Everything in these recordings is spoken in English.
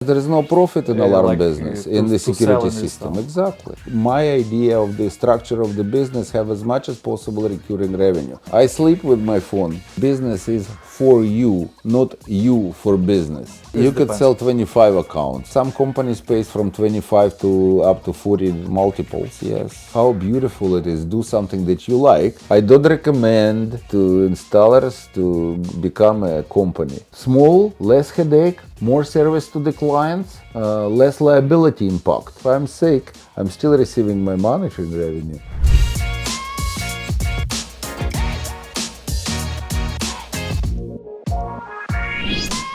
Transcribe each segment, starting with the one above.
There is no profit in alarm business, in the security sell system. stuff. Exactly. My idea of the structure of the business have as much as possible recurring revenue. I sleep with my phone. Business is for you, not you for business. You could sell 25 accounts. Some companies pay from 25 to up to 40 multiples. Yes. How beautiful it is. Do something that you like. I don't recommend to installers to become a company. Small, less headache, more service to the clients, less liability impact. If I'm sick, I'm still receiving my monitoring revenue.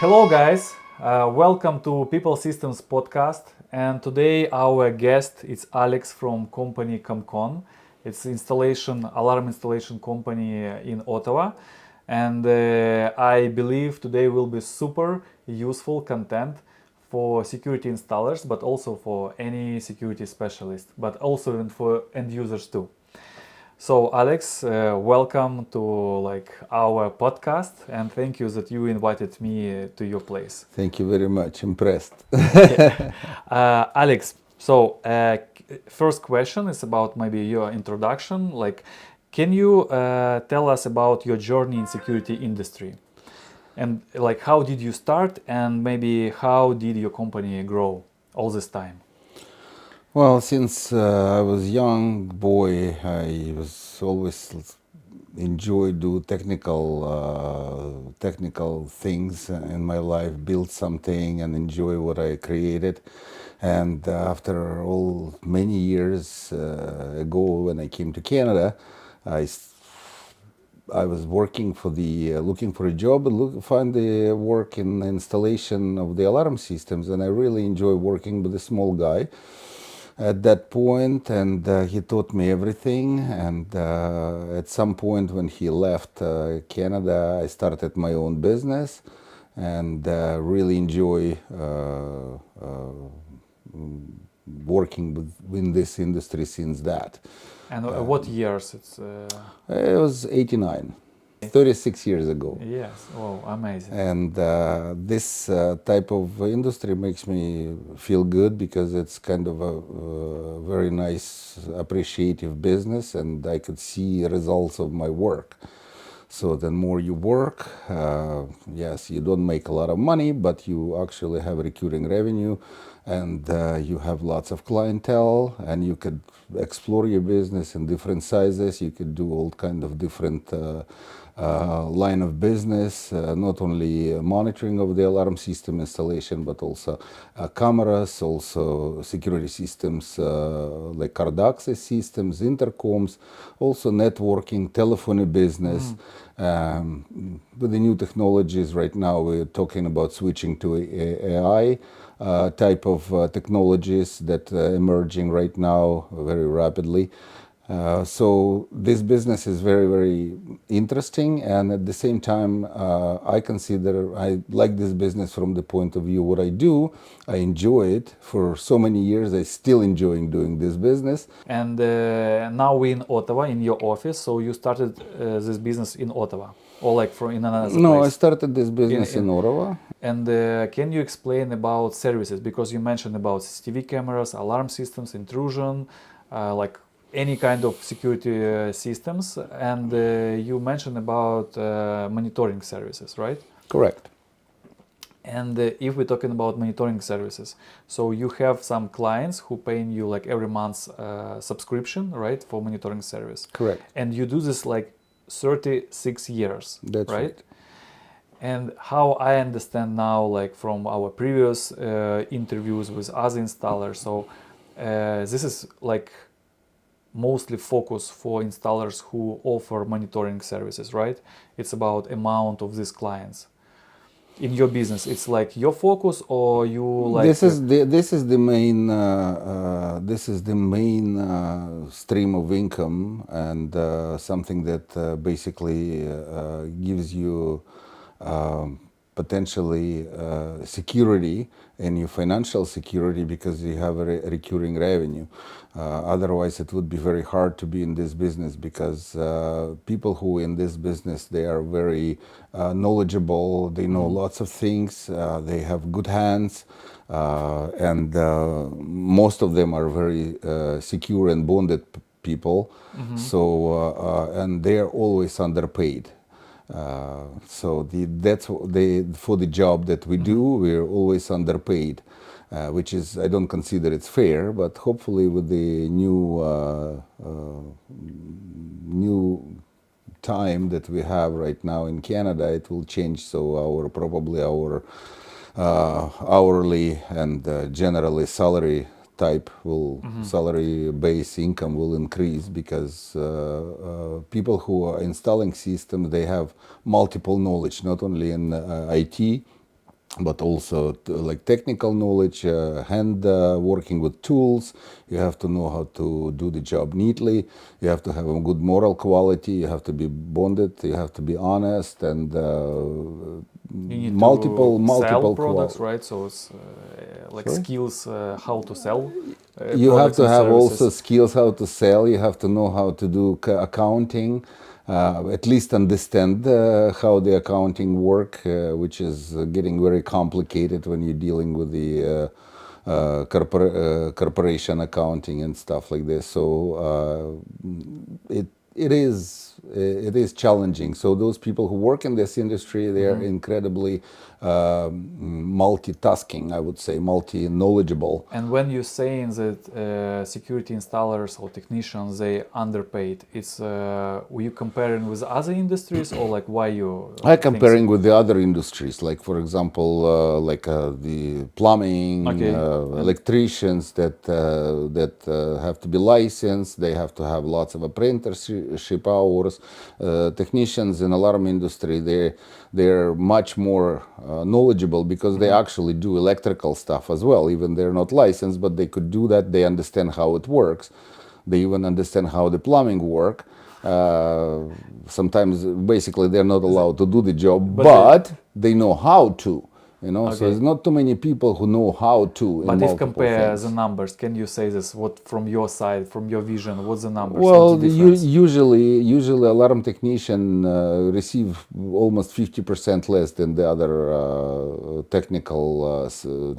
Hello guys, welcome to People Systems podcast, and today our guest is Alex from company Comcon. It's alarm installation company in Ottawa, and I believe today will be super useful content for security installers, but also for any security specialist, but also even for end users too. So Alex, welcome to our podcast, and thank you that you invited me to your place. Thank you very much. Impressed. Alex, so first question is about maybe your introduction. Can you tell us about your journey in security industry, and how did you start, and maybe how did your company grow all this time? Well, since I was young boy, I was always enjoy do technical things in my life, build something and enjoy what I created. And after all many years ago, when I came to Canada, I was working for looking for a job and find the work in installation of the alarm systems, and I really enjoy working with a small guy at that point, and he taught me everything. And at some point when he left Canada, I started my own business and really enjoy working in this industry since that. And what years it's? It was 89. 36 years ago. Yes, oh, amazing. And this type of industry makes me feel good because it's kind of a very nice, appreciative business, and I could see results of my work. So the more you work, yes, you don't make a lot of money, but you actually have recurring revenue, and you have lots of clientele, and you could explore your business in different sizes. You could do all kind of different line of business, not only monitoring of the alarm system installation, but also cameras, also security systems like card access systems, intercoms, also networking, telephony business. With the new technologies right now, we're talking about switching to AI type of technologies that emerging right now very rapidly. So this business is very, very interesting, and at the same time, I like this business from the point of view what I do. I enjoy it for so many years. I still enjoying doing this business. And now we're in Ottawa, in your office. So you started this business in Ottawa, or in another place? No, I started this business in Ottawa. And can you explain about services? Because you mentioned about CCTV cameras, alarm systems, intrusion, any kind of security systems, and you mentioned about monitoring services, right? Correct. And if we're talking about monitoring services, so you have some clients who paying you every month subscription, right, for monitoring service. Correct. And you do this 36 years. That's right. And how I understand now, from our previous interviews with other installers, so this is mostly focus for installers who offer monitoring services, right? It's about amount of these clients. In your business, it's your focus, or you This is the main stream of income, and something that basically gives you potentially security and your financial security because you have a recurring revenue. Otherwise, it would be very hard to be in this business because people who in this business, they are very knowledgeable, they know lots of things, they have good hands, and most of them are very secure and bonded people. So and they are always underpaid. For the job that we do, we're always underpaid, which is, I don't consider it's fair, but hopefully with the new time that we have right now in Canada, it will change. So probably our hourly and generally salary type salary base income will increase because people who are installing systems, they have multiple knowledge, not only in IT, but also like technical knowledge, working with tools. You have to know how to do the job neatly. You have to have a good moral quality. You have to be bonded. You have to be honest, and you need multiple to sell products, right? So it's like Sorry? skills how to sell. You have Products to and have services. also skills how to sell. You have to know how to do accounting, at least understand how the accounting work, which is getting very complicated when you're dealing with the corporation accounting and stuff like this. So it is challenging. So those people who work in this industry, they are incredibly multitasking, I would say, multi-knowledgeable. And when you're saying that security installers or technicians, they underpaid, it's were you comparing with other industries or like why you? I'm comparing with the other industries, like for example, the plumbing, Okay. electricians that have to be licensed. They have to have lots of apprenticeship hours. Technicians in alarm industry, they're much more knowledgeable because they actually do electrical stuff as well. Even they're not licensed, but they could do that. They understand how it works. They even understand how the plumbing work. Sometimes, basically, they're not allowed to do the job, but they know how to. So Okay. there's not too many people who know how to. But in if multiple compare things. the numbers, can you say this? What from your side, from your vision, what's the numbers? Well, What's the difference? usually alarm technician receive almost 50% less than the other technical Like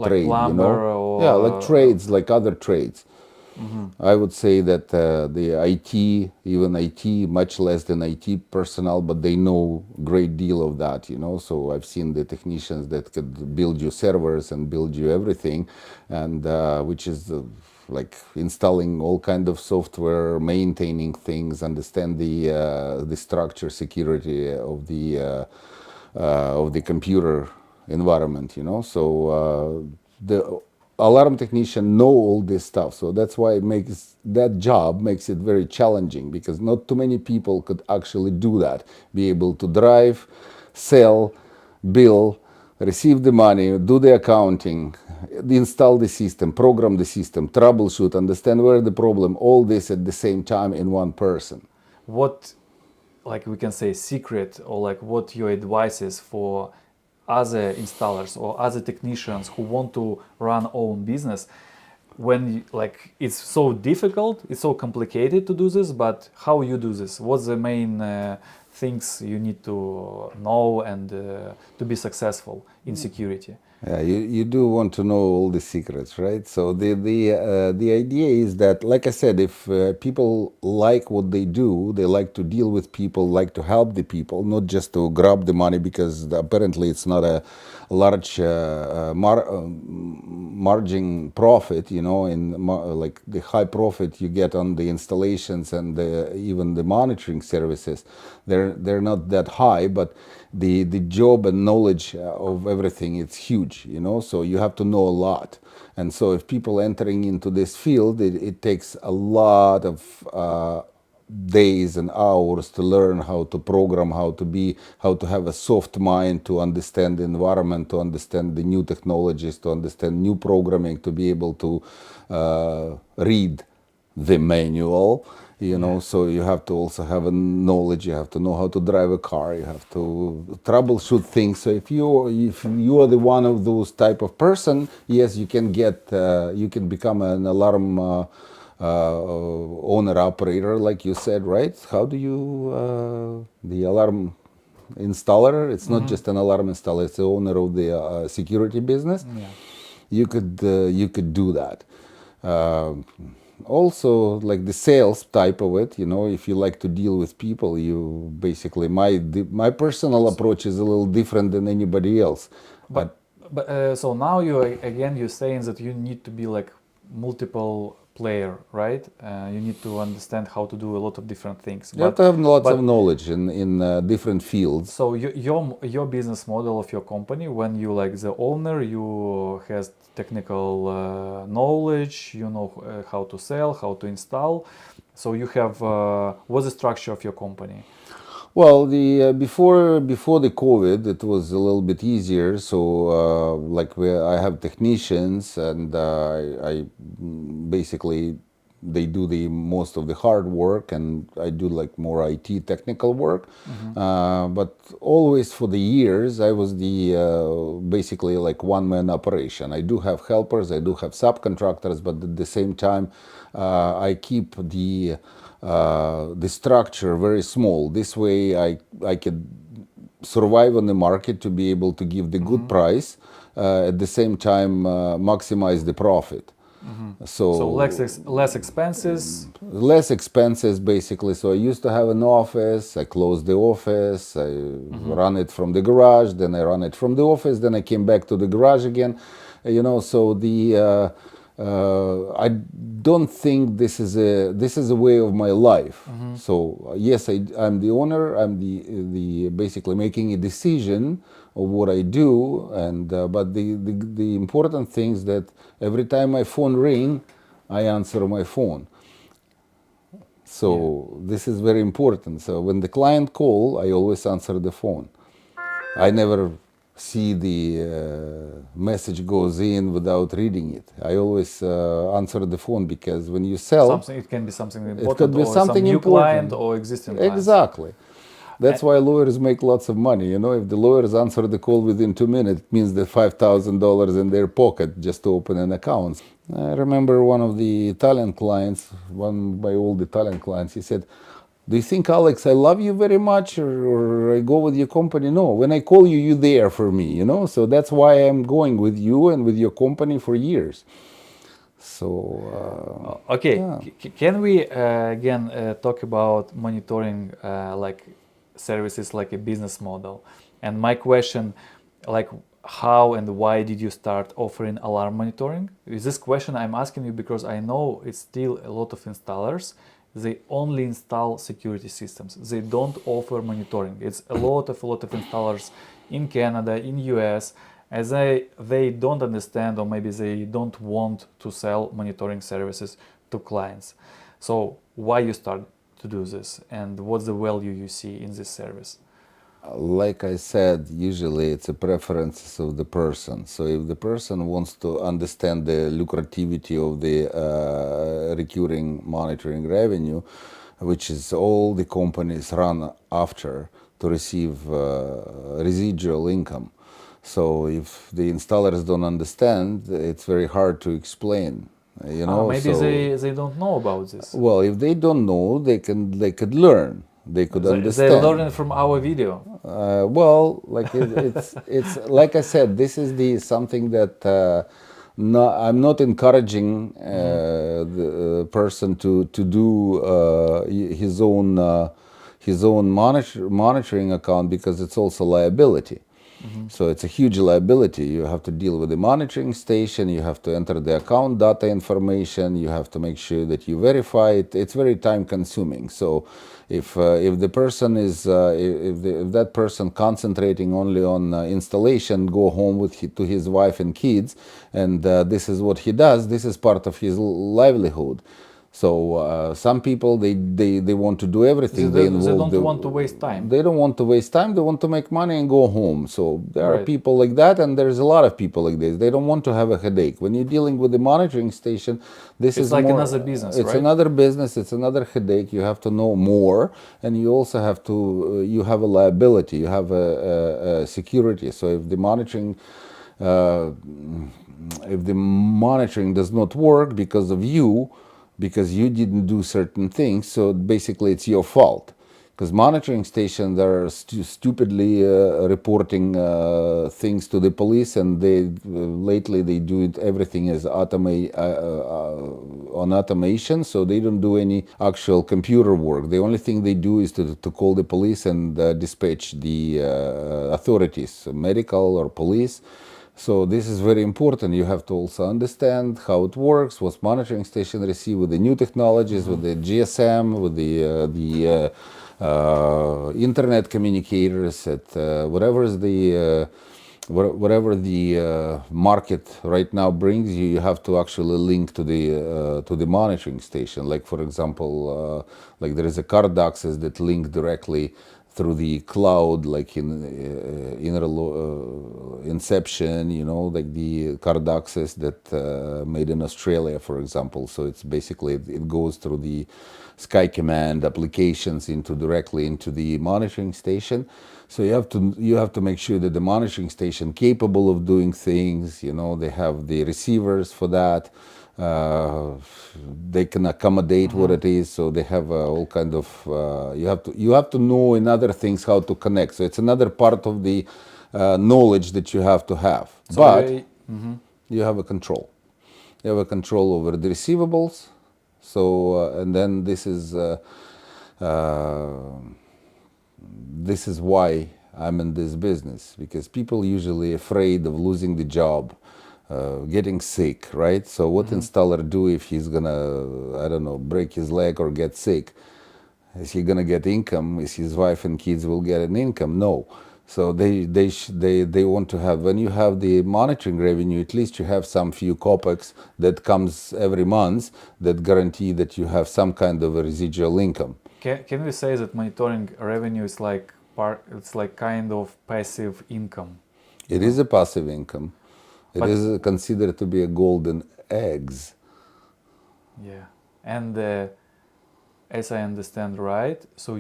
trade. plumber or Yeah, like trades, like other trades. I would say that the IT, even IT, much less than IT personnel, but they know great deal of that. So I've seen the technicians that could build you servers and build you everything, and which is like installing all kind of software, maintaining things, understand the structure, security of the computer environment. So the alarm technician know all this stuff, so that's why that job makes it very challenging, because not too many people could actually do that, be able to drive, sell, bill, receive the money, do the accounting, install the system, program the system, troubleshoot, understand where the problem, all this at the same time in one person. What, like we can say, secret or like what your advice is for other installers or other technicians who want to run own business when like it's so difficult, it's so complicated to do this, but how you do this? What's the main things you need to know and to be successful in security? Yeah, you do want to know all the secrets, right? So the idea is that, like I said, if people like what they do, they like to deal with people, like to help the people, not just to grab the money, because apparently it's not a large margin profit, like the high profit you get on the installations and even the monitoring services, they're not that high, but the job and knowledge of everything, it's huge, so you have to know a lot. And so if people entering into this field, it takes a lot of days and hours to learn how to program, how to have a soft mind, to understand the environment, to understand the new technologies, to understand new programming, to be able to read the manual You know, so you have to also have a knowledge. You have to know how to drive a car. You have to troubleshoot things. So if you are the one of those type of person, yes, you can you can become an alarm owner operator, like you said, right? How do you the alarm installer? It's not just an alarm installer; it's the owner of the security business. Yeah. You could do that. Also, like the sales type of it, you know, if you like to deal with people, you basically my personal approach is a little different than anybody else. But so now you're saying that you need to be like multiple player, right? You need to understand how to do a lot of different things. You have to have lots of knowledge in different fields. So your business model of your company, when you like the owner, you has technical knowledge, you know how to sell, how to install. So you have what's the structure of your company? Well, the before the COVID, it was a little bit easier. So, I have technicians, and I basically they do the most of the hard work, and I do like more IT technical work. But always for the years, I was the basically like one man operation. I do have helpers, I do have subcontractors, but at the same time, I keep the structure very small. This way, I could survive on the market to be able to give the good price, at the same time maximize the profit. So less expenses. Less expenses, basically. So I used to have an office. I closed the office. I run it from the garage. Then I run it from the office. Then I came back to the garage again. You know, so I don't think this is a way of my life. So yes, I'm the owner. I'm the basically making a decision of what I do, and but the important thing is that every time my phone ring, I answer my phone. So this is very important. So when the client call, I always answer the phone. I never see the message goes in without reading it. I always answer the phone, because when you sell, It can be something important, it could be or something some new important. client or existing client. Exactly. That's why lawyers make lots of money. You know, if the lawyers answer the call within 2 minutes, it means that $5,000 in their pocket just to open an account. I remember one of the Italian clients, one of my old Italian clients, he said, "Do you think, Alex, I love you very much, or I go with your company?" No, when I call you, you're there for me, you know? So that's why I'm going with you and with your company for years. So, okay, yeah. Can we again talk about monitoring like services like a business model? And my question, like, how and why did you start offering alarm monitoring? Is this question I'm asking you because I know it's still a lot of installers. They only install security systems. They don't offer monitoring. It's a lot of installers in Canada, in US, as they don't understand, or maybe they don't want to sell monitoring services to clients. So why you start to do this, and what's the value you see in this service? Like I said, usually it's a preference of the person. So if the person wants to understand the lucrativity of the recurring monitoring revenue, which is all the companies run after to receive residual income. So if the installers don't understand, it's very hard to explain. You know, Maybe so, they don't know about this. well, if they don't know, they could learn. They could understand. They learn from our video. Well, like it's like I said, this is something that I'm not encouraging the person to do his own monitoring account, because it's also liability. So it's a huge liability. You have to deal with the monitoring station, you have to enter the account data information, you have to make sure that you verify it. It's very time consuming. So if the person is if that person concentrating only on installation, go home to his wife and kids, and this is what he does, this is part of his livelihood. So some people they want to do everything. They don't want to waste time. They don't want to waste time. They want to make money and go home. So there are Right. people like that, and there's a lot of people like this. They don't want to have a headache. When you're dealing with the monitoring station, this It's is like more, another business, It's right? another business. It's another headache. You have to know more, and you also have to. You have a liability. You have a security. So if the monitoring does not work because of you, because you didn't do certain things, so basically it's your fault. Because monitoring stations are stupidly reporting things to the police, and they lately they do it everything is on automation, so they don't do any actual computer work. The only thing they do is to call the police and dispatch the authorities, medical or police. So this is very important. You have to also understand how it works, what monitoring station receive with the new technologies, with the GSM, with the internet communicators, at whatever the market right now brings you. You have to actually link to the monitoring station. Like for example, like there is a card access that link directly through the cloud, like in Inception, like the card access that made in Australia, for example. So it's basically it goes through the Sky Command applications directly into the monitoring station. So you have to make sure that the monitoring station capable of doing things. They have the receivers for that. They can accommodate what it is, so they have all kind of you have to know in other things how to connect. So it's another part of the knowledge that you have to have. So But you have a control. You have a control over the receivables. So and then this is why I'm in this business, because people usually afraid of losing the job, getting sick, right? So what installer do if he's gonna, I don't know, break his leg or get sick? Is he gonna get income? Is his wife and kids will get an income? No. So they want to have, when you have the monitoring revenue, at least you have some few kopecks that comes every month that guarantee that you have some kind of a residual income. Can we say that monitoring revenue is like it's like kind of passive income? It is a passive income. It But- is considered to be a golden eggs. Yeah, and as I understand, right? So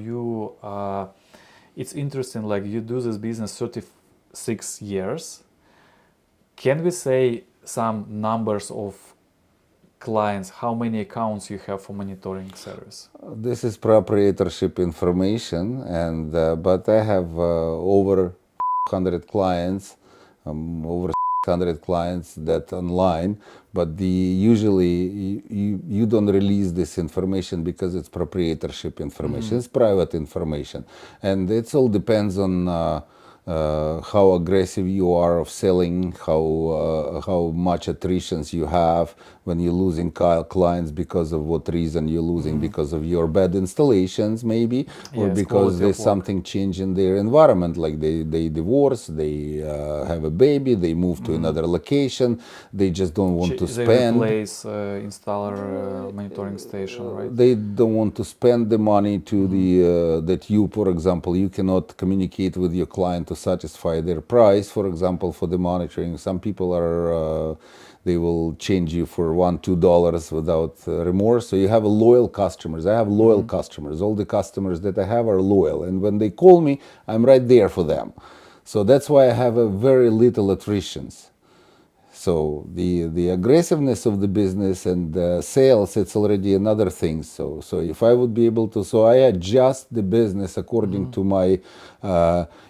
it's interesting. Like you do this business 36 years. Can we say some numbers of clients? How many accounts you have for monitoring service? This is proprietorship information, and but I have over 100 clients, over 100 clients that online, but usually you don't release this information because it's proprietorship information. It's private information, and it all depends on how aggressive you are of selling, how much attritions you have when you're losing clients, because of what reason you're losing, because of your bad installations maybe, or Yes, because quality there's of work. something change in their environment, like they divorce, they have a baby, they move to another location, they just don't want to They spend. replace installer monitoring station, right? They don't want to spend the money to the that you, for example, you cannot communicate with your client to satisfy their price, for example, for the monitoring. Some people are they will change you for $1-2 without remorse. So you have a loyal customers. I have loyal customers. All the customers that I have are loyal, and when they call me, I'm right there for them. So that's why I have a very little attritions. So the aggressiveness of the business and sales, it's already another thing. So if I would be able to, so I adjust the business according to my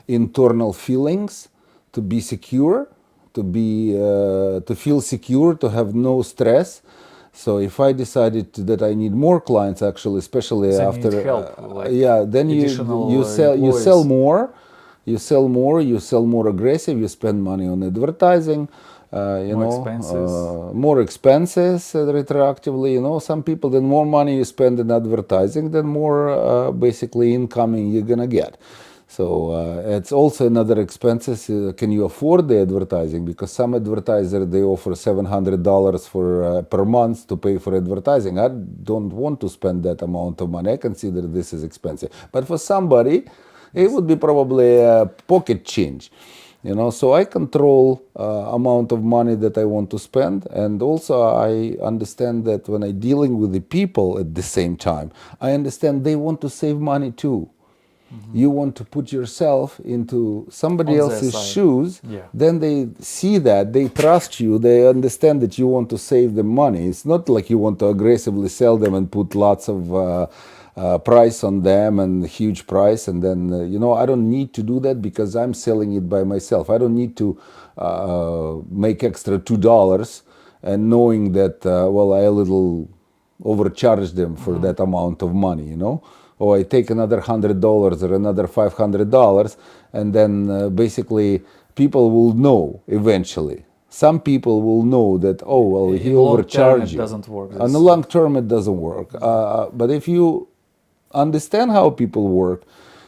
internal feelings, to be secure, to feel secure, to have no stress. So if I decided that I need more clients, actually, especially Then you after need help, like then additional you sell employees. more. You sell more, you sell more aggressive, you spend money on advertising, more expenses retroactively. Some people, the more money you spend in advertising, the more basically incoming you're gonna get. So it's also another expenses. Can you afford the advertising? Because some advertiser they offer $700 for per month to pay for advertising. I don't want to spend that amount of money. I consider this is expensive. But for somebody, it would be probably a pocket change. So I control amount of money that I want to spend, and also I understand that when I'm dealing with the people at the same time, I understand they want to save money too. You want to put yourself into somebody On their else's side. shoes, Yeah. then they see that, they trust you, they understand that you want to save them money. It's not like you want to aggressively sell them and put lots of price on them and huge price, and then I don't need to do that because I'm selling it by myself. I don't need to make extra $2 and knowing that I a little overcharge them for that amount of money, or I take another $100 or another $500, and then basically people will know eventually. Some people will know that, he In long term, overcharged it you. doesn't work. On the long term, it doesn't work. But if you understand how people work,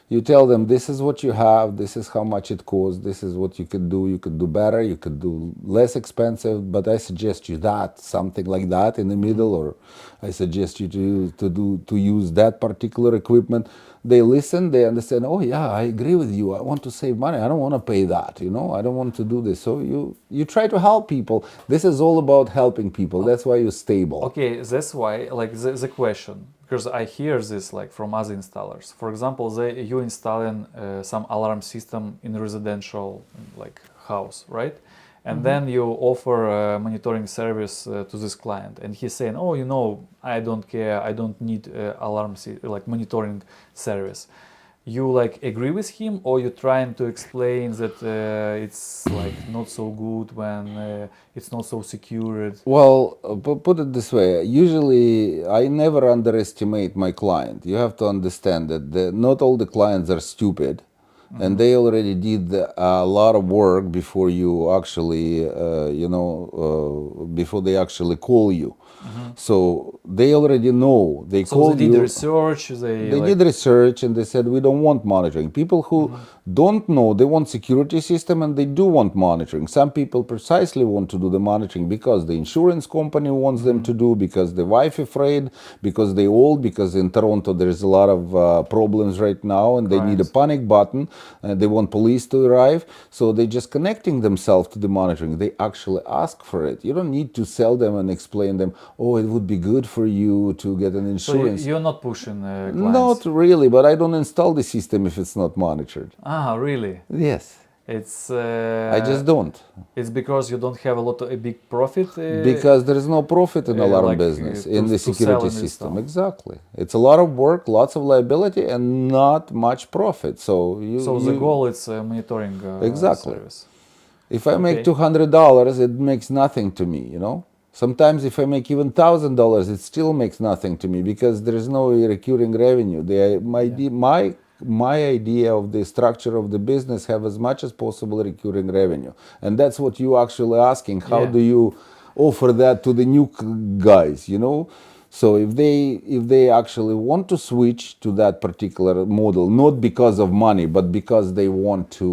you tell them this is what you have, this is how much it costs, this is what you could do better, you could do less expensive, but I suggest you that, something like that in the middle, or I suggest you to use that particular equipment. They listen, they understand, oh yeah, I agree with you, I want to save money, I don't want to pay that, I don't want to do this. So you try to help people. This is all about helping people. That's why you're stable. Okay, that's why, like the question, because I hear this like from other installers. For example, you installing some alarm system in residential like house, right? And then you offer a monitoring service to this client, and he's saying, "Oh, I don't care. I don't need like monitoring service." You like agree with him, or you trying to explain that it's like not so good when it's not so secured? Well, put it this way. Usually, I never underestimate my client. You have to understand that not all the clients are stupid, and they already did a lot of work before you actually, before they actually call you. So they already know. They So called they did you. research. They did research and they said we don't want monitoring. People who don't know, they want security system and they do want monitoring. Some people precisely want to do the monitoring because the insurance company wants them to do, because the wife afraid, because they old, because in Toronto there's a lot of problems right now and they need a panic button and they want police to arrive. So they just connecting themselves to the monitoring. They actually ask for it. You don't need to sell them and explain them, oh, it would be good for you to get an insurance. So you're not pushing clients? Not really, but I don't install the system if it's not monitored. Ah, really? Yes. It's I just don't. It's because you don't have a big profit. Because there is no profit in alarm like, business, in to the sell security and system. install. Exactly. It's a lot of work, lots of liability, and not much profit. So The goal is monitoring Exactly. service. If I make Okay. $200, it makes nothing to me. Sometimes if I make even $1,000, it still makes nothing to me because there is no recurring revenue. My idea of the structure of the business have as much as possible recurring revenue, and that's what you actually asking. How Yeah. do you offer that to the new guys? So if they actually want to switch to that particular model, not because of money, but because they want to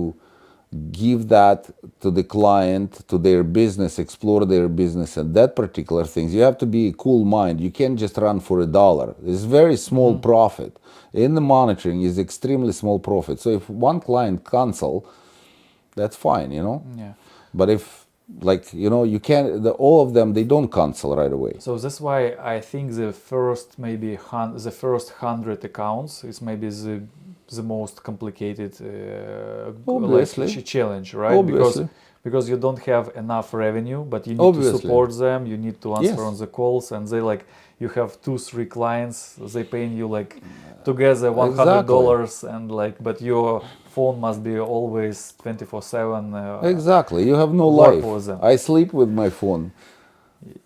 give that to the client, to their business, explore their business and that particular things, you have to be a cool mind. You can't just run for $1. It's very small profit. In the monitoring is extremely small profit. So if one client cancel, that's fine, Yeah. But if you can't, all of them, they don't cancel right away. So that's why I think the first the first 100 accounts is maybe the most complicated Obviously. challenge, right? Obviously. Because you don't have enough revenue, but you need Obviously. to support them. You need to answer Yes. on the calls, and you have 2-3 clients. They paying you together $100, and but your phone must be always 24/7. Exactly. You have no work life. with them. I sleep with my phone.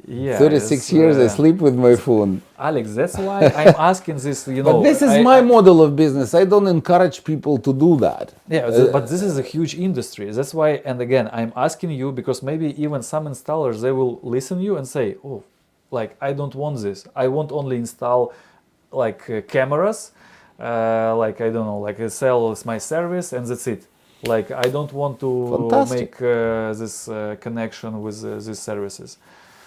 Yeah, 36 years I sleep with my phone. Alex, that's why I'm asking this. But this is my model of business. I don't encourage people to do that. Yeah, but this is a huge industry. That's why, and again, I'm asking you because maybe even some installers, they will listen you and say, I don't want this. I want only install cameras, like I don't know, like I sell my service and that's it. Like I don't want to Fantastic. make this connection with these services.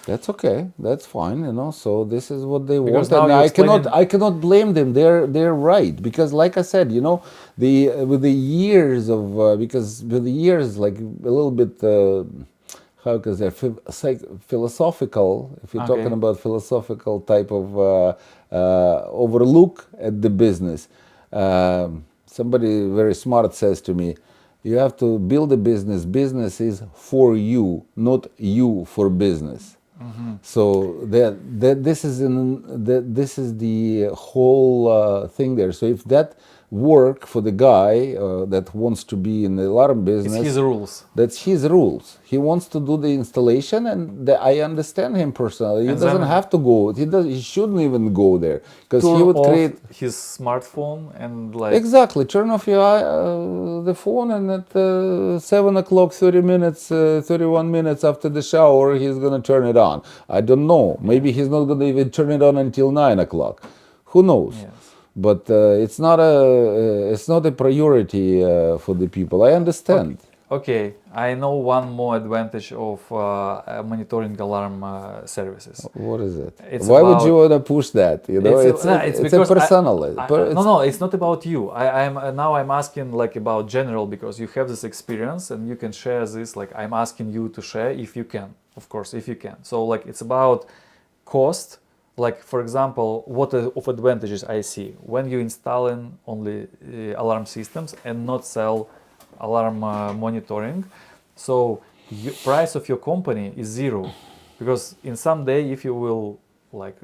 That's okay. That's fine, you know. So this is what they Because want, now and you're I explaining. cannot blame them. They're right, because, like I said, you know, the with the years of because with the years, like a little bit, how can I say, philosophical. If you're talking Okay. about philosophical type of overlook at the business, somebody very smart says to me, "You have to build a business. Business is for you, not you for business." Mm-hmm. So that this is the whole thing there. So if that work for the guy that wants to be in the alarm It's his business, rules. that's his rules. He wants to do the installation, and I understand him personally. He And doesn't then have to go. He shouldn't even go there, because he turn would off create. his smartphone and like, Exactly. Turn off the phone, and at 7 o'clock, 30 minutes, 31 minutes after the shower, he's gonna turn it on. I don't know. yeah, Maybe he's not gonna even turn it on until 9 o'clock. Who knows? yes. But it's not a priority for the people. I Okay. understand. Okay, I know one more advantage of monitoring alarm services. What is it? It's Why would you about want to push that? You know, no, it's it's a because personal. no It's no it's not about you. I'm now I'm asking like about general because you have this experience and you can share this. Like I'm asking you to share if you can, of course, if you can. So like it's about cost. Like for example, what of advantages I see when you installing only alarm systems and not sell alarm monitoring. So price of your company is zero, because in some day if you will like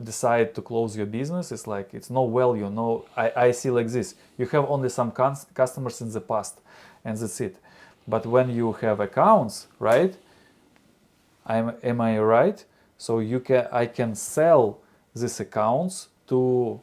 decide to close your business, it's like it's no value. No, I see like this. You have only some customers in the past, and that's it. But when you have accounts, right? Am I right? So I can sell these accounts to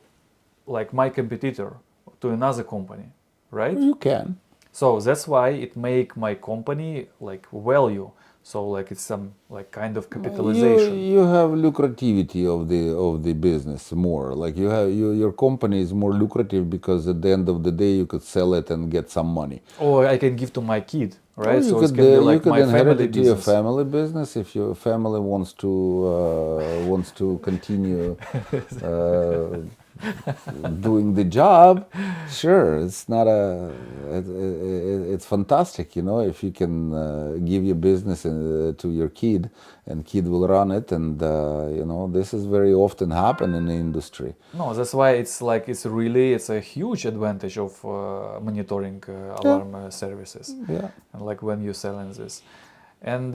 like my competitor, to another company, right? You can. So that's why it make my company like value. So like it's some like kind of capitalization. You have lucrativity of the business more. Like your company is more lucrative, because at the end of the day you could sell it and get some money. Or I can give to my kid, Or right? So it can be you like could my inherit family it to your business. family business if your family wants to continue uh, doing the job. Sure, it's not it's fantastic, you know, if you can give your business to your kid, and kid will run it, and you know, this is very often happen in the industry. No, that's why it's like it's a huge advantage of monitoring Yeah, alarm services, yeah. and like when you're selling this, and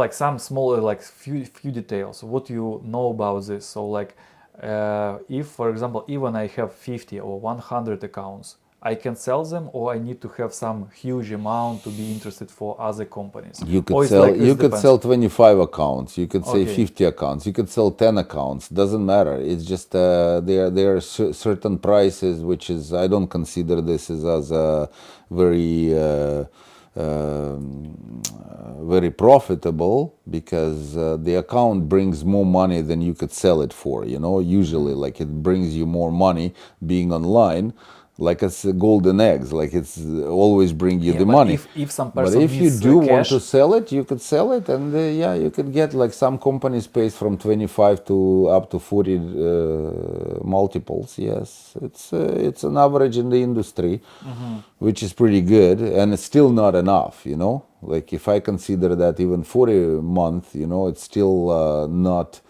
like some small like few details. What you know about this? So like if for example even I have 50 or 100 accounts, I can sell them, or I need to have some huge amount to be interested for other companies, or it's like You this could depends. sell 25 accounts, you could say Okay. 50 accounts, you could sell 10 accounts, doesn't matter. It's just there are certain prices, which is, I don't consider this as a very very profitable, because the account brings more money than you could sell it for, you know, usually. Like it brings you more money being online, like it's golden eggs, like it's always bring you Yeah, the but money. if some But person if you needs do want to cash. sell it, you could sell it, and yeah, you could get, like, some companies pays from 25 to up to 40 multiples. Yes, it's an average in the industry, which is pretty good, and it's still not enough, you know. Like if I consider that even 40 month, you know, it's still not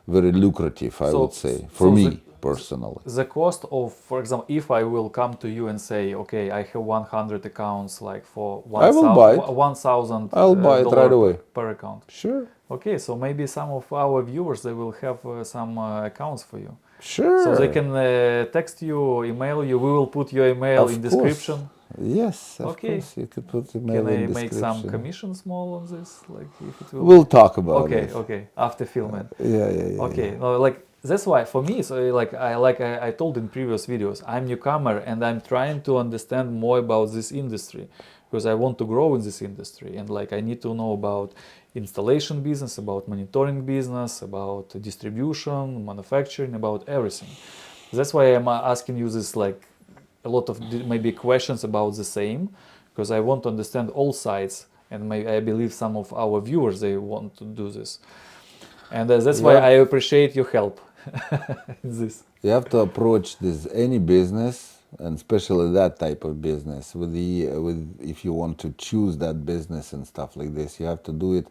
very lucrative, I would So, say, for so me personally. the cost of, for example, if I will come to you and say, okay, I have 100 accounts, like for I will buy it. $1,000 I'll buy it right away. per account. Sure. Okay, so maybe some of our viewers, they will have some accounts for you. So they Sure. can text you, email you. We will put your email in Of course. description. Yes, of Okay. course. You could put the Can mail I in make some description. commission small on this? Like if it will. We'll talk about Okay, it. okay. After filming. Yeah. Okay, no, like that's why for me, so I told in previous videos, I'm newcomer and I'm trying to understand more about this industry, because I want to grow in this industry, and like I need to know about installation business, about monitoring business, about distribution, manufacturing, about everything. That's why I'm asking you this, like a lot of maybe questions about the same, because I want to understand all sides, and I believe some of our viewers, they want to do this, and that's You why I have, appreciate your help in this. you have to approach this any business, and especially that type of business, with if you want to choose that business and stuff like this, you have to do it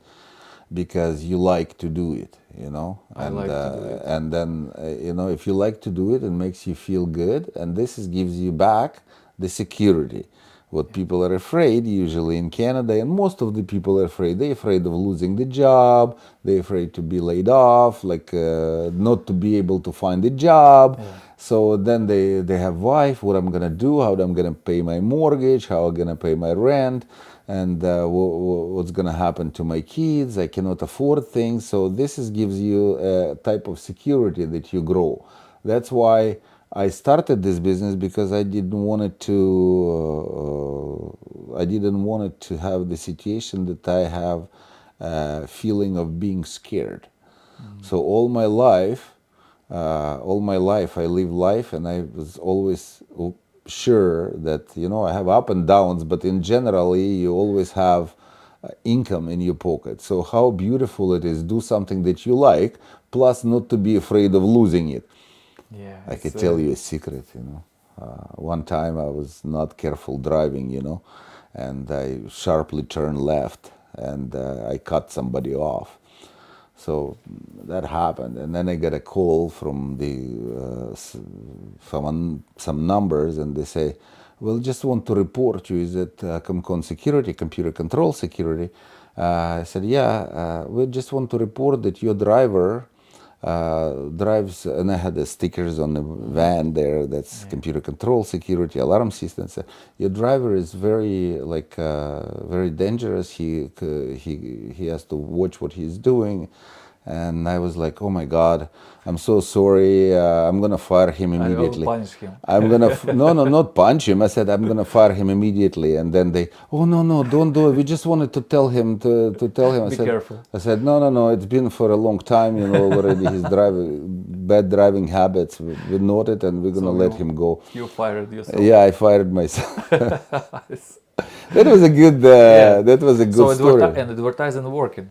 because you like to do it, you know, I like to do it. and then you know, if you like to do it, it makes you feel good, and gives you back the security. What people are afraid usually in Canada, and most of the people are afraid. They're afraid of losing the job. They're afraid to be laid off, like not to be able to find a job. Yeah. So then they have wife. What I'm gonna do? How I'm gonna pay my mortgage? How I'm gonna pay my rent? And what's gonna happen to my kids? I cannot afford things. So gives you a type of security that you grow. That's why I started this business, because I didn't want it to have the situation that I have a feeling of being scared. So all my life I live life, and I was always sure that, you know, I have up and downs, but in generally you always have income in your pocket. So how beautiful it is, do something that you like, plus not to be afraid of losing it. Yeah, I could tell you a secret, you know. One time I was not careful driving, you know, and I sharply turned left, and I cut somebody off. So that happened, and then I got a call from some numbers, and they say, "Well, just want to report you. Is it Comcon Security, Computer Control Security?" I said, "Yeah. We just want to report that your driver drives," and I had the stickers on the van there. That's Computer Control Security Alarm System. So, your driver is very dangerous. He has to watch what he's doing. And I was like, "Oh my God, I'm so sorry. I'm gonna fire him I will immediately. punish him. I'm gonna no, not punch him." I said, "I'm gonna fire him immediately." And then they, "Oh no, don't do it. We just wanted to tell him to tell him." Be careful. I said, no. It's been for a long time, you know, already. His bad driving habits. We noted, and we're gonna let him go. You fired yourself. Yeah, I fired myself. Yes. That was a good. That was a good story. And advertising working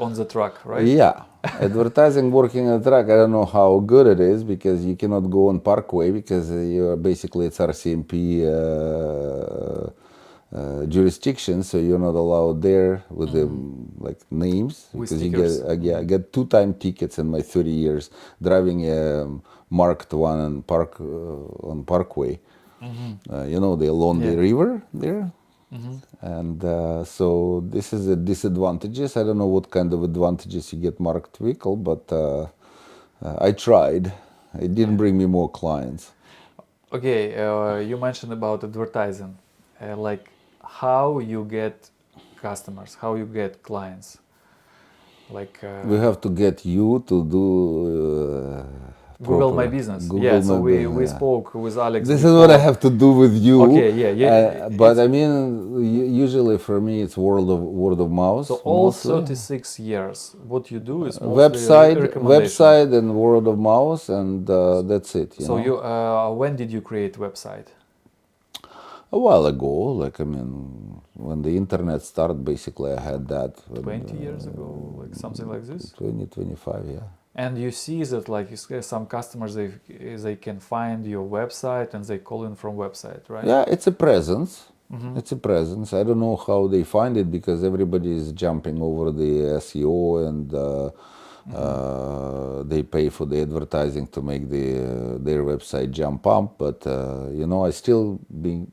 on the truck, right? Yeah, advertising working on the track. I don't know how good it is, because you cannot go on Parkway, because you're basically, it's RCMP jurisdiction, so you're not allowed there with the like names, With because stickers. I get 2-time tickets in my 30 years driving a marked one on Parkway. You know, along the river there. And so this is the disadvantages. I don't know what kind of advantages you get marked vehicle, but I tried. It didn't bring me more clients. Okay, you mentioned about advertising, like how you get customers, how you get clients. Like We have to get you to do Google proper My Business. Google Yeah, so My we Business, yeah. spoke with Alex This is before. what I have to do with you. Okay, yeah. But I mean, usually for me, it's word of mouth. So all mostly. 36 years, what you do is mostly recommendation. Website and word of mouth, and that's it. So know? when did you create website? A while ago, like, I mean, when the internet started, basically I had that. 20 years ago, like something like this? 20, 25, yeah. And you see that, like, some customers, they can find your website and they call in from website, right? Yeah, it's a presence. It's a presence. I don't know how they find it, because everybody is jumping over the SEO, and they pay for the advertising to make their website jump up. But you know, I still being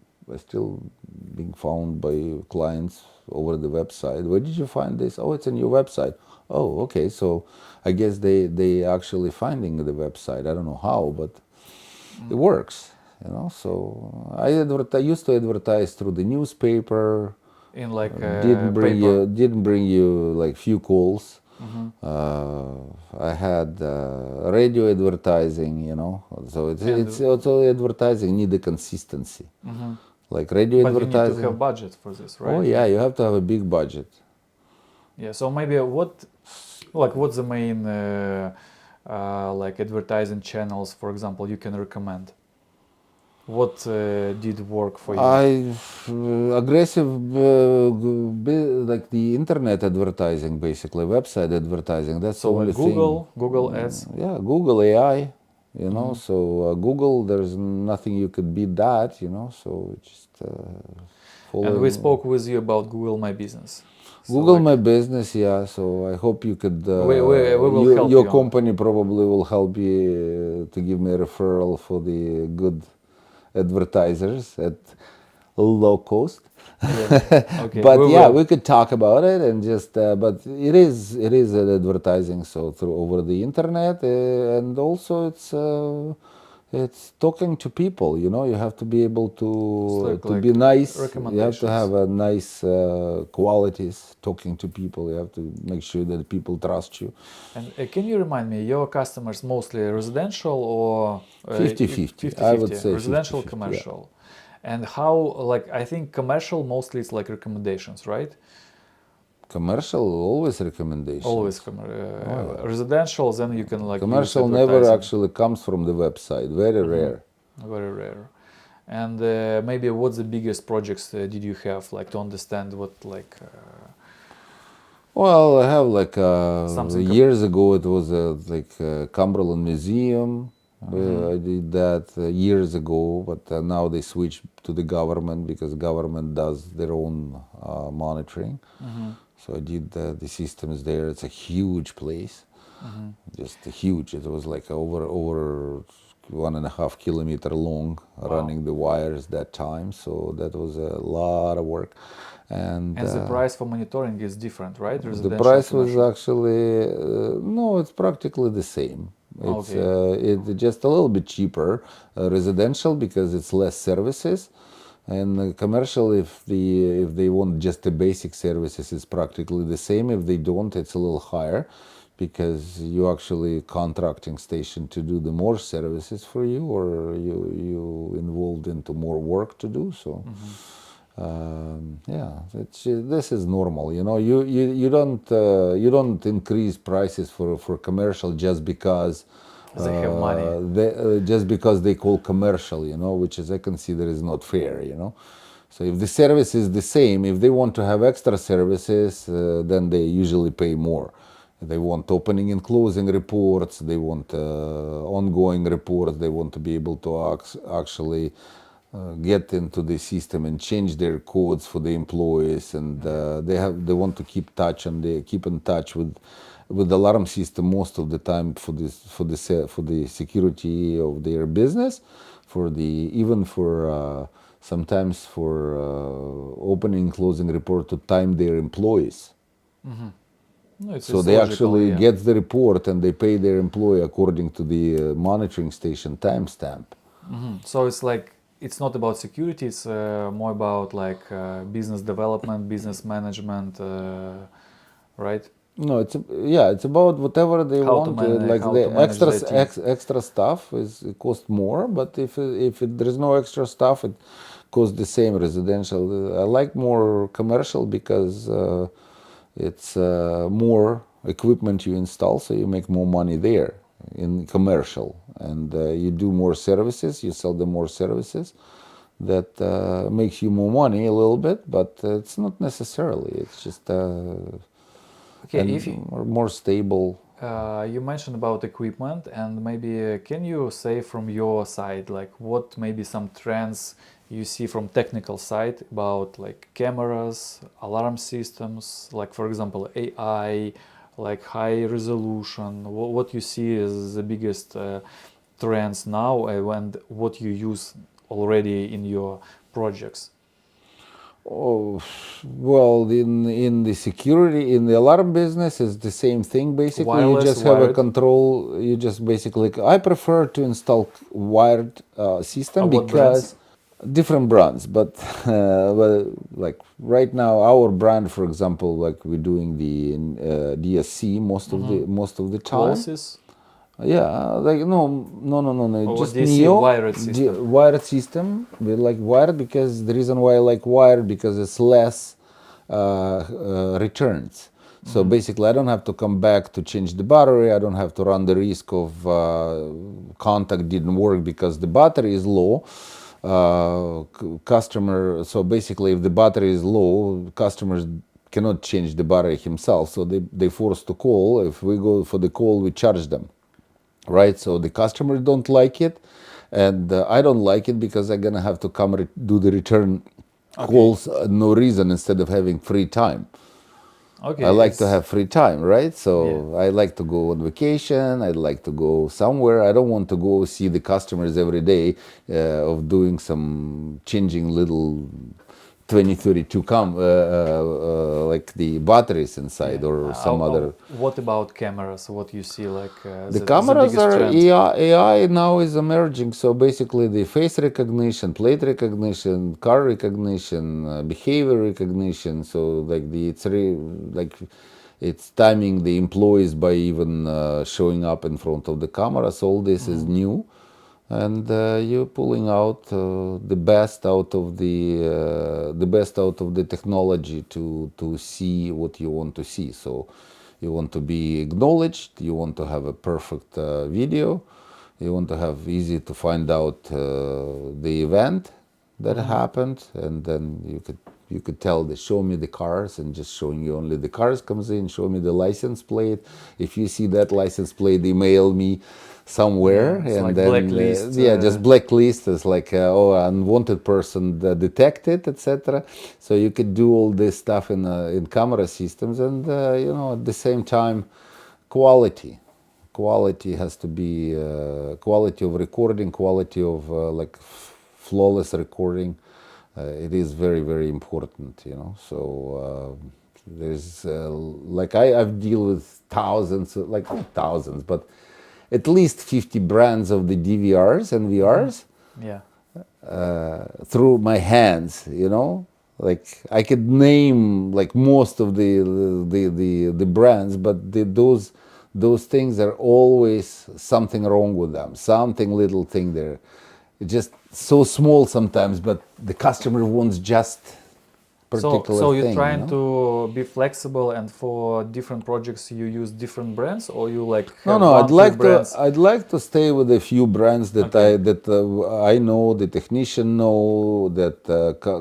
found by clients over the website. Where did you find this? Oh, it's on your website. Oh, okay. So I guess they actually finding the website. I don't know how, but it works. You know. So I used to advertise through the newspaper. In like Didn't bring you like few calls. I had radio advertising, you know. So it's also advertising need a consistency. Like radio but advertising. you need to have budget for this, right? Oh yeah, you have to have a big budget. Yeah. So maybe what's the main like advertising channels, for example, you can recommend? What did work for you? Aggressive, like the internet advertising, basically website advertising. That's So the only like thing. Google Ads. Yeah, Google AI. So Google, there's nothing you could beat that. So just And we following spoke with you about Google My Business. So Google like, My Business. Yeah, so I hope you could. we will help Your you on. company probably will help you to give me a referral for the good advertisers at low cost. Yeah. Okay. But We yeah, will. we could talk about it and just. But it is an advertising, so through over the internet, and also it's talking to people. You have to be able It's to like be nice. You have to recommendations. have a nice qualities talking to people. You have to make sure that people trust you. And can you remind me, your customers mostly residential or 50-50. I would 50-50, say residential, 50-50. Yeah. commercial? And how, like, I think commercial mostly it's like recommendations, right? Commercial, always recommendations. Always residential, then you can like use Commercial never advertising. actually comes from the website. Very rare. Very rare. And maybe what's the biggest projects did you have, like to understand what like Well, I have like something years ago it was Cumberland Museum. I did that years ago, but now they switched to the government because government does their own monitoring. So I did the systems there. It's a huge place, just huge. It was like over 1.5 kilometer long, running the wires that time. So that was a lot of work, and the price for monitoring is different, right? the Residential, price was commercial. actually no, it's practically the same. It's Okay. it's just a little bit cheaper, residential because it's less services, and commercial if they want just the basic services, it's practically the same. If they don't, it's a little higher, because you actually contracting station to do the more services for you, or you involved into more work to do so. Yeah, this is normal. You don't increase prices for commercial just because They have money. just because they call commercial, which is I consider is not fair. So if the service is the same, if they want to have extra services, then they usually pay more. They want opening and closing reports. They want ongoing reports. They want to be able to actually get into the system and change their codes for the employees, and they want to keep in touch with the alarm system most of the time for the security of their business, even for sometimes for opening and closing report to time their employees. No, So it's they logical, actually yeah. get the report and they pay their employee according to the monitoring station timestamp. So it's like it's not about security. It's more about like business development, business management, right? No, it's about whatever they How to want. Like how the to manage their team. extra stuff it costs more, but if there is no extra stuff, it costs the same. Residential, I like more commercial because it's more equipment you install, so you make more money there in commercial, and you do more services, you sell them more services. That makes you more money a little bit, but it's not necessarily. It's just Okay, if you, more stable. you mentioned about equipment, and maybe can you say from your side, like what maybe some trends you see from technical side about like cameras, alarm systems, like for example AI, like high resolution. What you see is the biggest trends now, and what you use already in your projects. Oh, well, in the security, in the alarm business, is the same thing. Basically, you Wireless, just have a wired. control. You just basically. I prefer to install wired system What brands? because different brands, but well, like right now, our brand, for example, like we're doing the DSC most of the time. Closest Yeah, like no, or just DC Neo wired system? wired system. We like wired because the reason why I like wired because it's less returns. So basically, I don't have to come back to change the battery. I don't have to run the risk of contact didn't work because the battery is low. Customer. So basically, if the battery is low, customers cannot change the battery himself. So they forced to call. If we go for the call, we charge them, right? So the customers don't like it, and I don't like it because I'm gonna have to come do the return calls no reason instead of having free time. Okay. I like to have free time, right? So Yeah. I like to go on vacation. I'd like to go somewhere. I don't want to go see the customers every day of doing some changing little 2032 like the batteries inside or some other. What about cameras? What you see like The the cameras biggest are trend? AI now is emerging. So basically, the face recognition, plate recognition, car recognition, behavior recognition. So like it's timing the employees by even showing up in front of the camera. So all this is new, and you're pulling out the best out of the technology to see what you want to see. So you want to be acknowledged, you want to have a perfect video, you want to have easy to find out the event that happened, and then you could tell they show me the cars, and just showing you only the cars comes in, show me the license plate. If you see that license plate, email me somewhere, Yeah, it's and like then blacklist, just blacklist is like unwanted person detected, etc. So you could do all this stuff in camera systems, and at the same time, quality has to be quality of recording, quality of flawless recording. It is very, very important, so there's like I've deal with thousands, like not thousands, but at least 50 brands of the DVRs and VRs yeah. through my hands, like I could name like most of the brands, but those things are always something wrong with them, something little thing there. It's just so small sometimes, but the customer wants just particular So you're thing. trying to be flexible, and for different projects you use different brands, or you like have No, one few brands? I'd like to stay with a few brands that I know, the technician know, that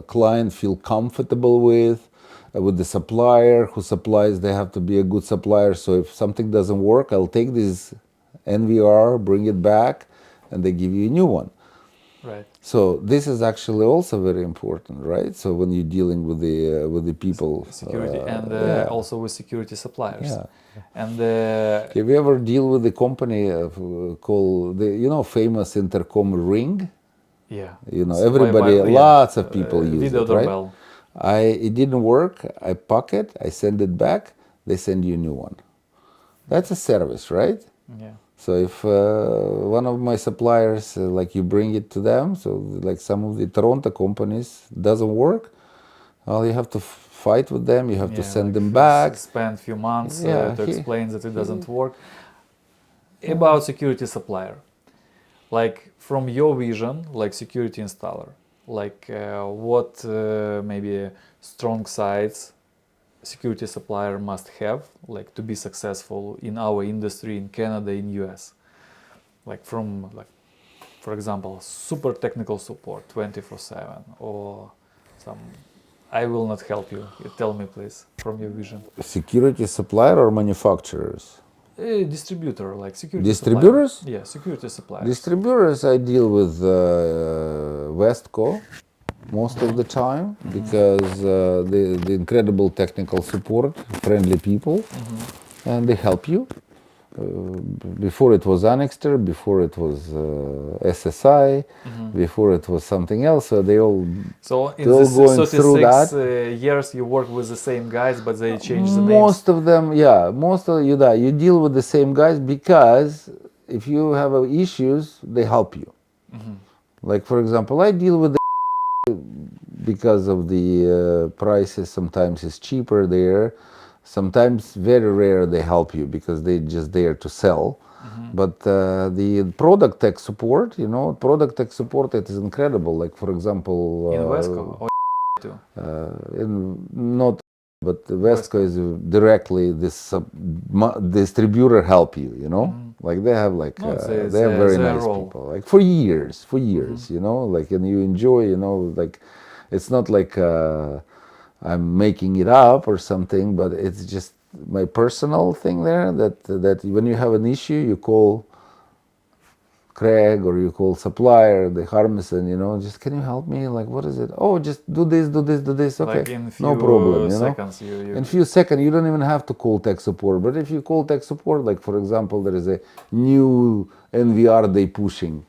client feel comfortable with the supplier who supplies. They have to be a good supplier. So if something doesn't work, I'll take this NVR, bring it back, and they give you a new one. Right. So this is actually also very important, right? So when you're dealing with the people, Security and also with security suppliers. Yeah. And have you ever deal with the company called the famous intercom Ring? yeah, Everybody, lots of people use video it, right? doorbell. It didn't work. I pack it. I send it back. They send you a new one. That's a service, right? Yeah. So if one of my suppliers, like you bring it to them, so like some of the Toronto companies doesn't work, well, you have to fight with them. You have to send them back. Spend few months Yeah, to explain that it doesn't work. About security supplier, like from your vision, like security installer, like what maybe strong sides security supplier must have, like to be successful in our industry in Canada, in US, like from like, for example, super technical support 24/7, or some I will not help you. You tell me please from your vision. Security supplier or manufacturers? Distributor, like security Distributors? supplier. Yeah, security suppliers. Distributors, I deal with Westco most of the time because the incredible technical support, friendly people, and they help you. Before it was Annexter, before it was SSI, before it was something else. So they all in all this going through 36 that. years you work with the same guys, but they change the names. Most of them, yeah, most of you deal with the same guys because if you have issues, they help you. Like for example, I deal with because of the prices. Sometimes it's cheaper there. Sometimes very rare they help you because they're just there to sell. But the product tech support, it is incredible. Like for example, In Wesco or too? not But the Westco is directly this distributor help you, you know, like they have like No, they have very their nice role. people, like for years, you know, like, and you enjoy, you know, like it's not like I'm making it up or something, but it's just my personal thing there. That when you have an issue, you call Craig or you call supplier, the Harmison, you know, just can you help me? Like, what is it? Oh, just do this, do this, do this. Okay, Like in no few problem, you know. seconds you In few seconds, you don't even have to call tech support. But if you call tech support, like for example, there is a new NVR they pushing,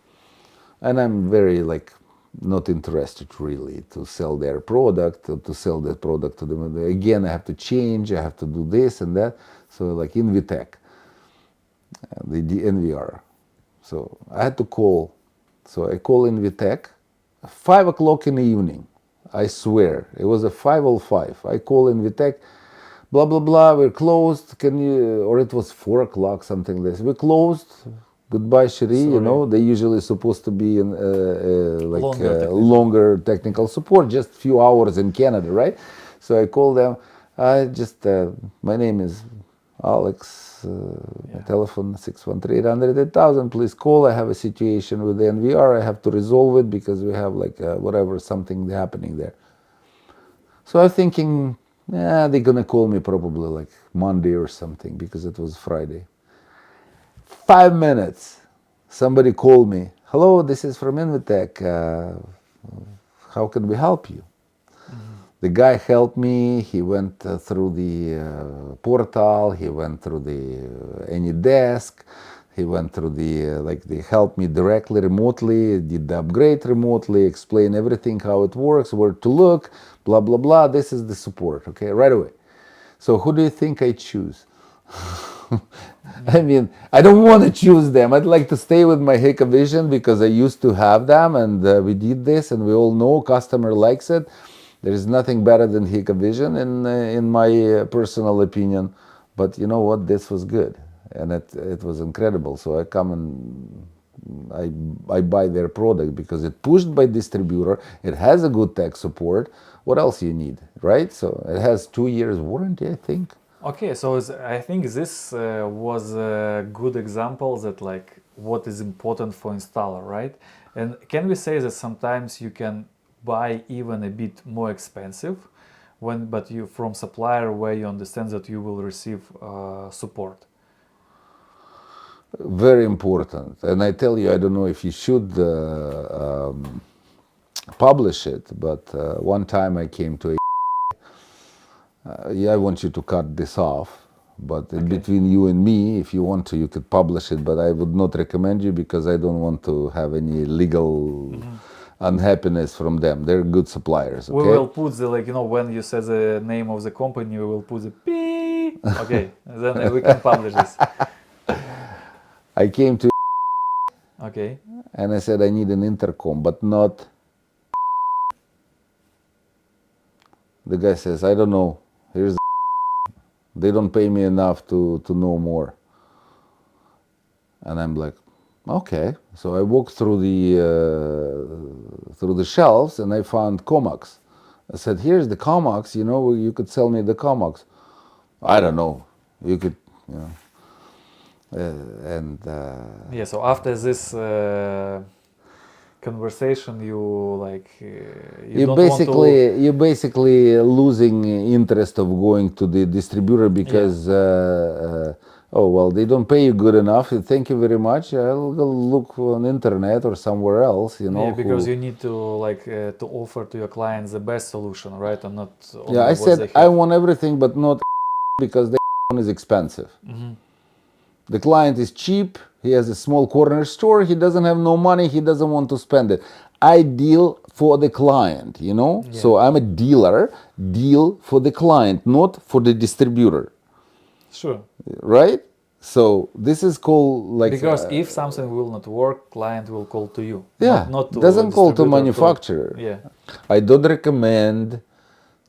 and I'm very like not interested really to sell their product, to sell that product to them. Again, I have to change, I have to do this and that. So like Invitech, the NVR. So I had to call. So I call Invitech, 5 o'clock in the evening. I swear, it was a 5:05. I call Invitech, blah blah blah. We're closed. Can you? Or it was 4 o'clock, something like this. We're closed. Goodbye, Cherie. You Sorry. know, they usually supposed to be in Longer technical. longer technical support, just few hours in Canada, right? So I call them. I just my name is Alex. My telephone 613-800-8000. Please call. I have a situation with the NVR. I have to resolve it because we have like whatever something happening there. So I'm thinking, yeah, they're gonna call me probably like Monday or something because it was Friday. 5 minutes. Somebody called me. Hello, this is from Invitech. How can we help you? The guy helped me. He went through the portal. He went through the any desk. He went through the like they helped me directly, remotely. Did the upgrade remotely. Explain everything how it works, where to look, blah blah blah. This is the support. Okay, right away. So who do you think I choose? I mean, I don't want to choose them. I'd like to stay with my Hikvision because I used to have them, and we did this, and we all know customer likes it. There is nothing better than Hikvision in my personal opinion. But you know what? This was good, and it was incredible. So I come and I buy their product because it's pushed by distributor. It has a good tech support. What else you need, right? So it has 2 years warranty, I think. Okay, so I think this was a good example that like what is important for installer, right? And can we say that sometimes you can buy even a bit more expensive but you from supplier where you understand that you will receive support? Very important. And I tell you, I don't know if you should publish it, but one time I came to yeah, I want you to cut this off, but in between you and me, if you want to, you could publish it, but I would not recommend you because I don't want to have any legal unhappiness from them. They're good suppliers, okay? We will put the like when you say the name of the company, we will put the P. Okay, then we can publish this. I came to Okay. and I said I need an intercom, but not. The guy says, I don't know. Here's they don't pay me enough to know more. And I'm like, okay. So I walked through the shelves and I found Comox. I said, here's the Comox. You know, you could sell me the Comox. I don't know. You could, you know. Yeah. So after this conversation, you like you don't want to. you're basically losing interest of going to the distributor because oh well, they don't pay you good enough. Thank you very much. I'll go look on internet or somewhere else, you know. Yeah, because you need to like to offer to your clients the best solution, right? And not only Yeah, I what said they I have. want everything, but not because the is expensive. The client is cheap. He has a small corner store. He doesn't have no money. He doesn't want to spend it. I deal for the client, you know. Yeah. So I'm a dealer. Deal for the client, not for the distributor, Sure. right? So this is called like Because if something will not work, client will call to you. yeah, Not to doesn't call to distributor, manufacturer. yeah. I don't recommend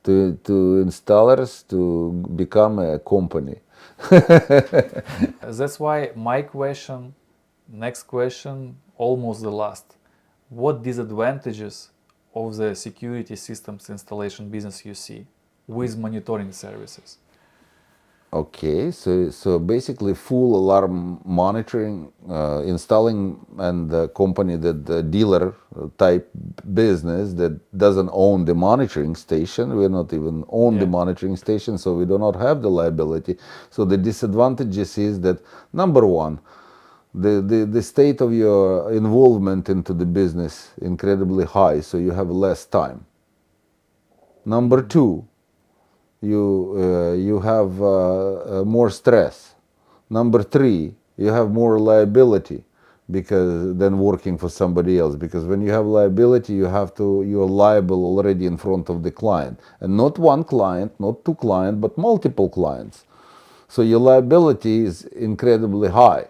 to installers to become a company. That's why my question, next question, almost the last. What disadvantages of the security systems installation business you see? with monitoring services? Okay, so basically full alarm monitoring, installing, and the company that the dealer type business that doesn't own the monitoring station. We're not even own the Yeah. monitoring station, so we do not have the liability. So the disadvantages is that number one, the state of your involvement into the business incredibly high, so you have less time. Number two, you have more stress. Number three, you have more liability because than working for somebody else. Because when you have liability, you're liable already in front of the client, and not one client, not two clients, but multiple clients. So your liability is incredibly high.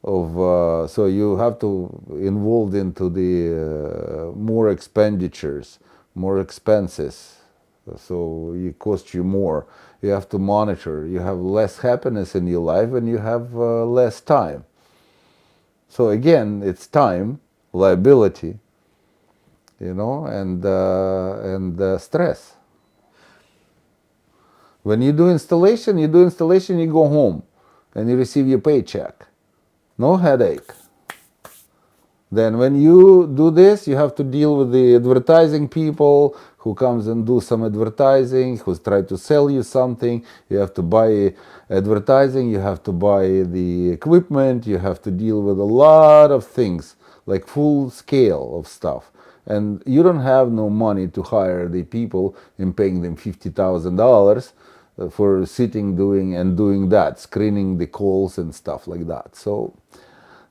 So you have to involved into the more expenditures, more expenses, so it costs you more. You have to monitor. You have less happiness in your life, and you have less time. So again, it's time, liability, and stress. When you do installation, you go home, and you receive your paycheck. No headache. Then when you do this, you have to deal with the advertising people who comes and do some advertising, who's try to sell you something. You have to buy advertising, you have to buy the equipment, you have to deal with a lot of things, like full scale of stuff. And you don't have no money to hire the people and paying them $50,000 for sitting doing that, screening the calls and stuff like that.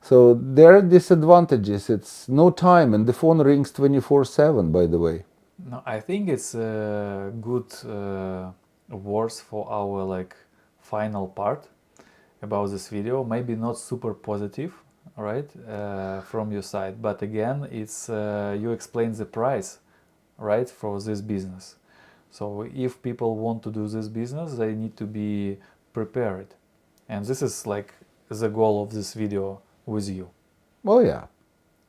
So there are disadvantages. It's no time, and the phone rings 24/7, by the way. No, I think it's a good words for our like final part about this video. Maybe not super positive, right, from your side, but again, it's you explain the price, right, for this business. So if people want to do this business, they need to be prepared, and this is like the goal of this video with you, Oh yeah,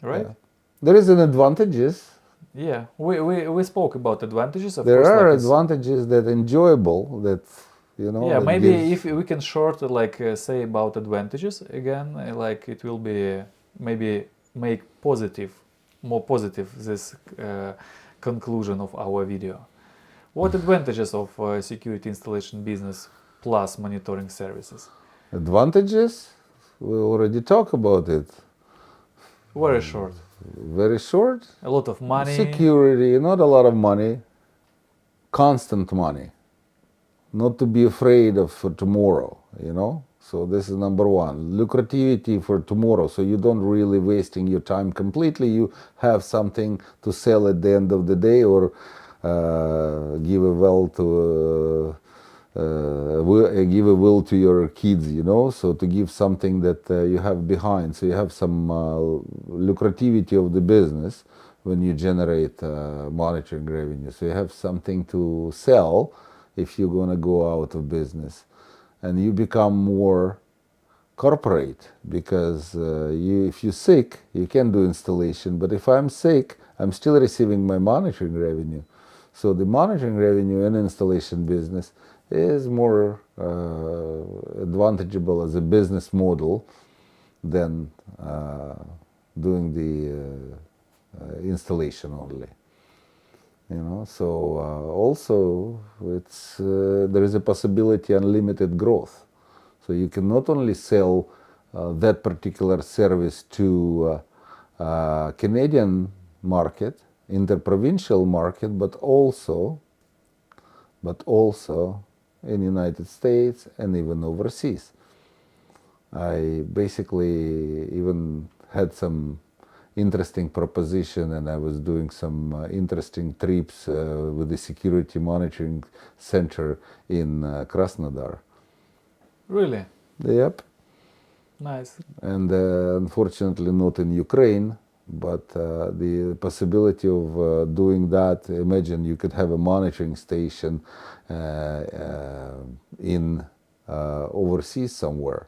right? yeah. There is an advantages. Yeah, we spoke about advantages, of There course, are like advantages that enjoyable that yeah, that maybe gives. if we can short like say about advantages again, like it will be maybe make positive, more positive this conclusion of our video. What advantages of security installation business plus monitoring services? Advantages, we already talked about it. Very short. Very short. A lot of money. Security, not a lot of money. Constant money. Not to be afraid of for tomorrow. So this is number one. Lucrativity for tomorrow. So you don't really wasting your time completely. You have something to sell at the end of the day, or give a will to your kids, so to give something that you have behind, so you have some lucrativity of the business when you generate monitoring revenue, so you have something to sell if you're going to go out of business, and you become more corporate, because if you're sick, you can do installation, but if I'm sick, I'm still receiving my monitoring revenue. So the monitoring revenue and installation business is more advantageable as a business model than doing the installation only. So also there is a possibility unlimited growth. So you can not only sell that particular service to Canadian market, interprovincial market, but also in United States and even overseas. I basically even had some interesting proposition, and I was doing some interesting trips with the security monitoring center in Krasnodar. Really? Yep. Nice. And unfortunately not in Ukraine, but the possibility of doing that, imagine you could have a monitoring station in overseas somewhere,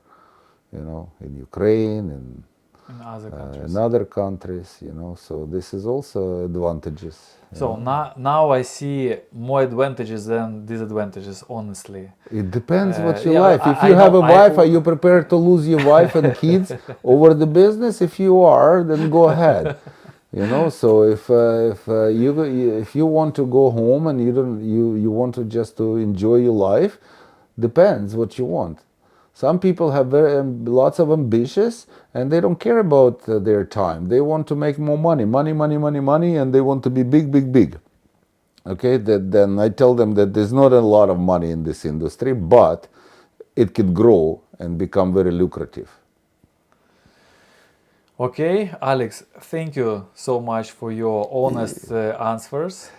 in Ukraine, in other countries. in other countries, so this is also advantages. So now I see more advantages than disadvantages, honestly. It depends what you yeah, like. If I you have know, a wife, are you prepared to lose your wife and kids over the business? If you are, then go ahead. So if you want to go home and you want to just to enjoy your life, depends what you want. Some people have lots of ambitions and they don't care about their time. They want to make more money, and they want to be big, big, big. Okay, then I tell them that there's not a lot of money in this industry, but it could grow and become very lucrative. Okay, Alex, thank you so much for your honest answers.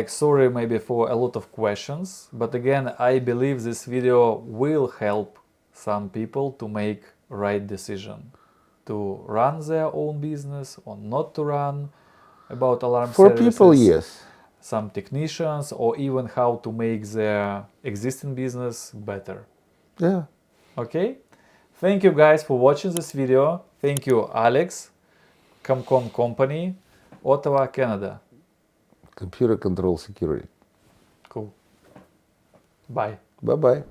Sorry maybe for a lot of questions, but again, I believe this video will help some people to make right decision to run their own business or not to run, about alarm For services. people, yes. Some technicians, or even how to make their existing business better. Yeah. Okay, thank you guys for watching this video. Thank you, Alex, Comcon Company, Ottawa, Canada. Computer Control Security. Cool. Bye. Bye-bye.